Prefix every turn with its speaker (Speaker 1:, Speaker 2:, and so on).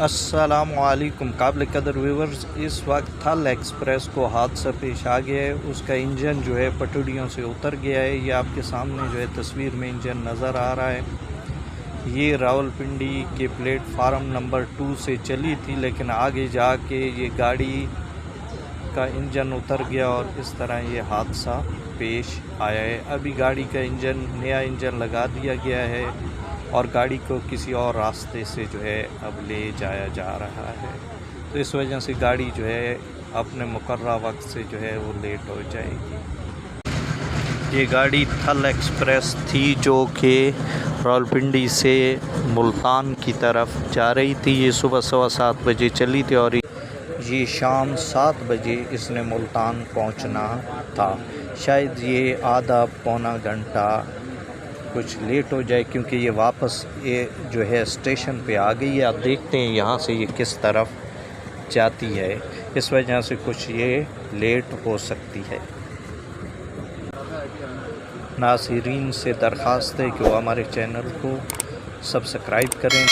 Speaker 1: السلام علیکم قابل قدر ویورز، اس وقت تھل ایکسپریس کو حادثہ پیش آ گیا ہے۔ اس کا انجن جو ہے پٹڑیوں سے اتر گیا ہے۔ یہ آپ کے سامنے جو ہے تصویر میں انجن نظر آ رہا ہے۔ یہ راولپنڈی کے پلیٹ فارم نمبر 2 سے چلی تھی، لیکن آگے جا کے یہ گاڑی کا انجن اتر گیا اور اس طرح یہ حادثہ پیش آیا ہے۔ ابھی گاڑی کا نیا انجن لگا دیا گیا ہے اور گاڑی کو کسی اور راستے سے جو ہے اب لے جایا جا رہا ہے، تو اس وجہ سے گاڑی جو ہے اپنے مقررہ وقت سے جو ہے وہ لیٹ ہو جائے گی۔ یہ گاڑی تھل ایکسپریس تھی جو کہ راولپنڈی سے ملتان کی طرف جا رہی تھی۔ یہ صبح 7:15 بجے چلی تھی اور یہ شام 7 بجے اس نے ملتان پہنچنا تھا۔ شاید یہ آدھا پونا گھنٹہ کچھ لیٹ ہو جائے، کیونکہ یہ واپس یہ جو ہے اسٹیشن پہ آ گئی ہے۔ آپ دیکھتے ہیں یہاں سے یہ کس طرف جاتی ہے، اس وجہ سے کچھ یہ لیٹ ہو سکتی ہے۔ ناظرین سے درخواست ہے کہ وہ ہمارے چینل کو سبسکرائب کریں۔